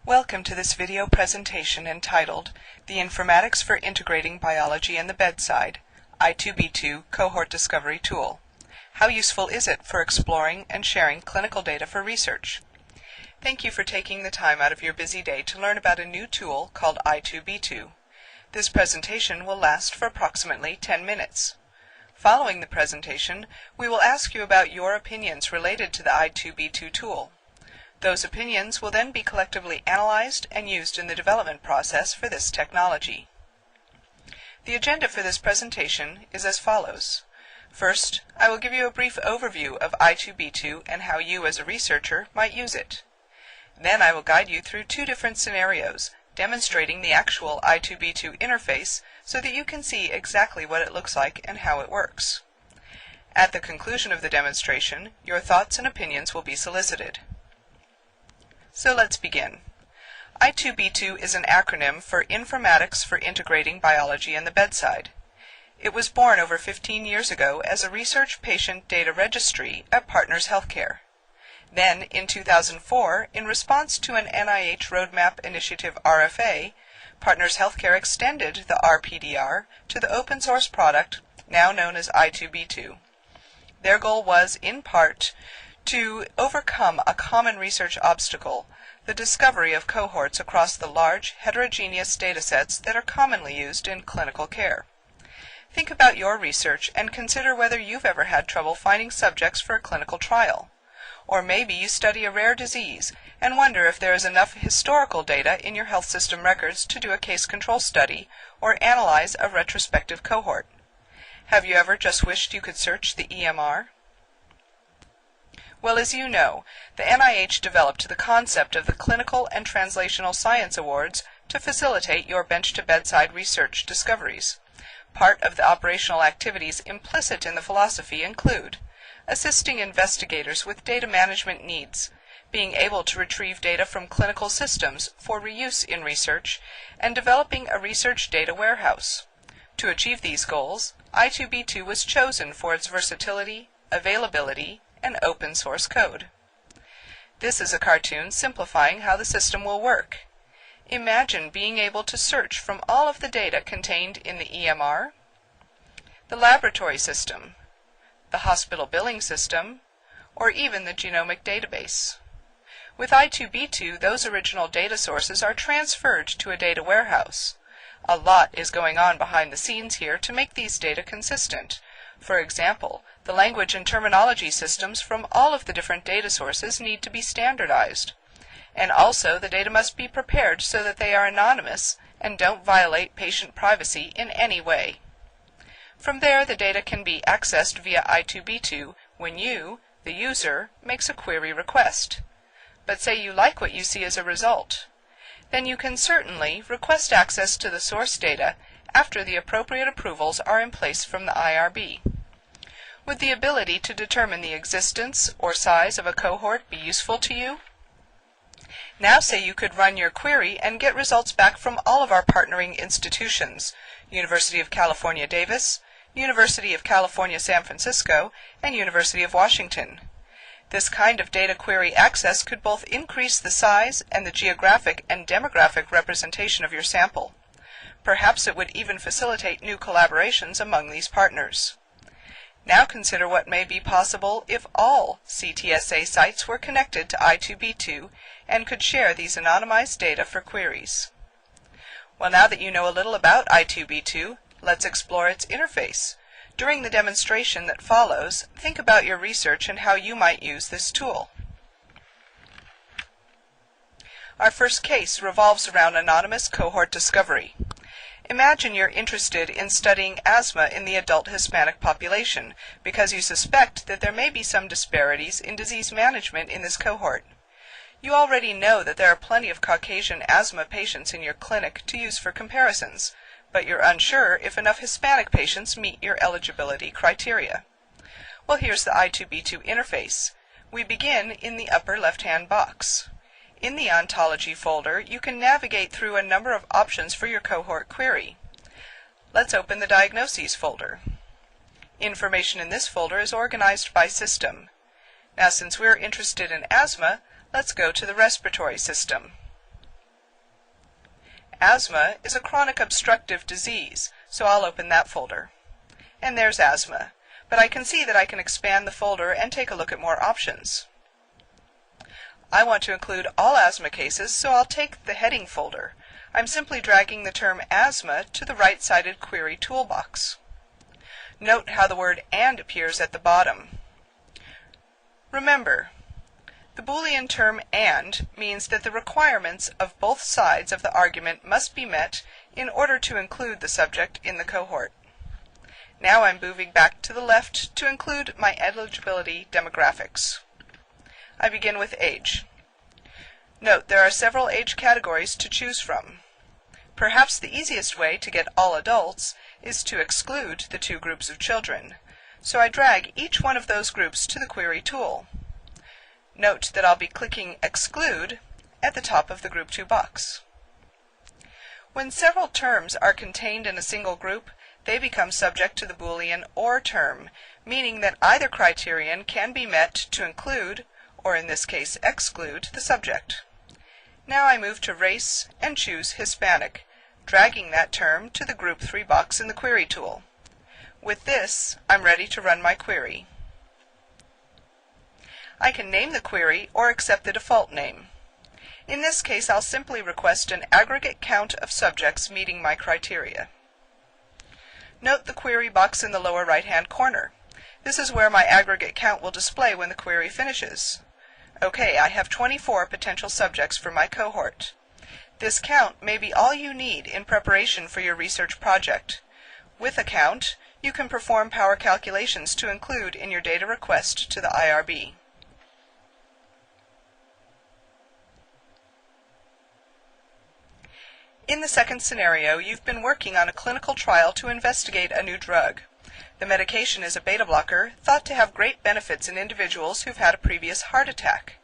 Welcome to this video presentation entitled The Informatics for Integrating Biology in the Bedside, i2d2 Cohort Discovery Tool. How useful is it for exploring and sharing clinical data for research? Thank you for taking the time out of your busy day to learn about a new tool called i2d2. This presentation will last for approximately 10 minutes. Following the presentation, we will ask you about your opinions related to the i2d2 tool. Those opinions will then be collectively analyzed and used in the development process for this technology. The agenda for this presentation is as follows. First, I will give you a brief overview of i2d2 and how you as a researcher might use it. Then I will guide you through two different scenarios, demonstrating the actual i2d2 interface so that you can see exactly what it looks like and how it works. At the conclusion of the demonstration, your thoughts and opinions will be solicited. So let's begin. i2d2 is an acronym for Informatics for Integrating Biology in the Bedside. It was born over 15 years ago as a research patient data registry at Partners Healthcare. Then, in 2004, in response to an NIH Roadmap Initiative RFA, Partners Healthcare extended the RPDR to the open source product now known as i2d2. Their goal was, in part, to overcome a common research obstacle, the discovery of cohorts across the large, heterogeneous datasets that are commonly used in clinical care. Think about your research and consider whether you've ever had trouble finding subjects for a clinical trial. Or maybe you study a rare disease and wonder if there is enough historical data in your health system records to do a case control study or analyze a retrospective cohort. Have you ever just wished you could search the EMR? Well, as you know, the NIH developed the concept of the Clinical and Translational Science Awards to facilitate your bench-to-bedside research discoveries. Part of the operational activities implicit in the philosophy include assisting investigators with data management needs, being able to retrieve data from clinical systems for reuse in research, and developing a research data warehouse. To achieve these goals, i2d2 was chosen for its versatility, availability, and open source code. This is a cartoon simplifying how the system will work. Imagine being able to search from all of the data contained in the EMR, the laboratory system, the hospital billing system, or even the genomic database. With i2d2, those original data sources are transferred to a data warehouse. A lot is going on behind the scenes here to make these data consistent. For example, the language and terminology systems from all of the different data sources need to be standardized. And also, the data must be prepared so that they are anonymous and don't violate patient privacy in any way. From there, the data can be accessed via i2d2 when you, the user, makes a query request. But say you like what you see as a result. Then you can certainly request access to the source data after the appropriate approvals are in place from the IRB. Would the ability to determine the existence or size of a cohort be useful to you? Now say you could run your query and get results back from all of our partnering institutions, University of California, Davis, University of California, San Francisco, and University of Washington. This kind of data query access could both increase the size and the geographic and demographic representation of your sample. Perhaps it would even facilitate new collaborations among these partners. Now consider what may be possible if all CTSA sites were connected to i2d2 and could share these anonymized data for queries. Well, now that you know a little about i2d2, let's explore its interface. During the demonstration that follows, think about your research and how you might use this tool. Our first case revolves around anonymous cohort discovery. Imagine you're interested in studying asthma in the adult Hispanic population because you suspect that there may be some disparities in disease management in this cohort. You already know that there are plenty of Caucasian asthma patients in your clinic to use for comparisons, but you're unsure if enough Hispanic patients meet your eligibility criteria. Well, here's the i2d2 interface. We begin in the upper left-hand box. In the Ontology folder, you can navigate through a number of options for your cohort query. Let's open the Diagnoses folder. Information in this folder is organized by system. Now, since we're interested in asthma, let's go to the respiratory system. Asthma is a chronic obstructive disease, so I'll open that folder. And there's asthma, but I can see that I can expand the folder and take a look at more options. I want to include all asthma cases, so I'll take the heading folder. I'm simply dragging the term asthma to the right-sided query toolbox. Note how the word "and" appears at the bottom. Remember, the Boolean term "and" means that the requirements of both sides of the argument must be met in order to include the subject in the cohort. Now I'm moving back to the left to include my eligibility demographics. I begin with age. Note there are several age categories to choose from. Perhaps the easiest way to get all adults is to exclude the two groups of children, so I drag each one of those groups to the query tool. Note that I'll be clicking Exclude at the top of the Group 2 box. When several terms are contained in a single group, they become subject to the Boolean OR term, meaning that either criterion can be met to include, or in this case exclude, the subject. Now I move to Race and choose Hispanic, dragging that term to the Group 3 box in the Query tool. With this, I'm ready to run my query. I can name the query or accept the default name. In this case, I'll simply request an aggregate count of subjects meeting my criteria. Note the query box in the lower right-hand corner. This is where my aggregate count will display when the query finishes. Okay, I have 24 potential subjects for my cohort. This count may be all you need in preparation for your research project. With a count, you can perform power calculations to include in your data request to the IRB. In the second scenario, you've been working on a clinical trial to investigate a new drug. The medication is a beta blocker thought to have great benefits in individuals who've had a previous heart attack.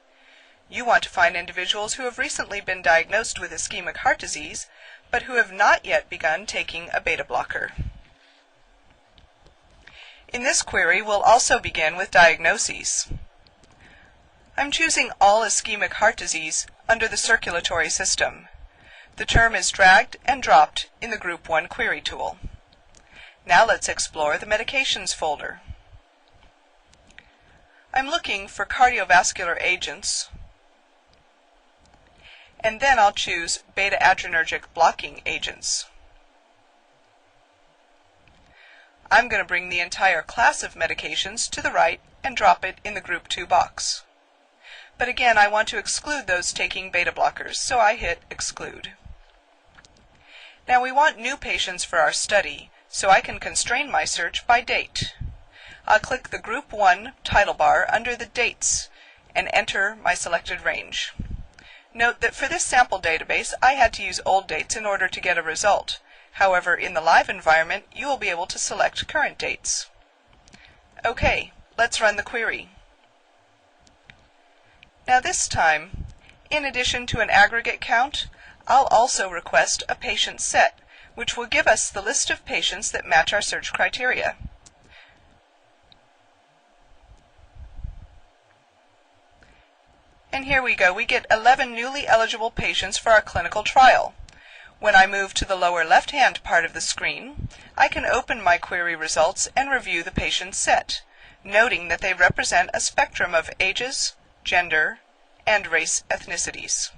You want to find individuals who have recently been diagnosed with ischemic heart disease, but who have not yet begun taking a beta blocker. In this query, we'll also begin with diagnoses. I'm choosing all ischemic heart disease under the circulatory system. The term is dragged and dropped in the Group 1 query tool. Now let's explore the medications folder. I'm looking for cardiovascular agents, and then I'll choose beta-adrenergic blocking agents. I'm going to bring the entire class of medications to the right and drop it in the Group 2 box. But again, I want to exclude those taking beta blockers, so I hit Exclude. Now we want new patients for our study, so I can constrain my search by date. I'll click the Group 1 title bar under the Dates and enter my selected range. Note that for this sample database, I had to use old dates in order to get a result. However, in the live environment, you will be able to select current dates. Okay, let's run the query. Now this time, in addition to an aggregate count, I'll also request a patient set, which will give us the list of patients that match our search criteria. And here we go, we get 11 newly eligible patients for our clinical trial. When I move to the lower left-hand part of the screen, I can open my query results and review the patient set, noting that they represent a spectrum of ages, gender, and race ethnicities.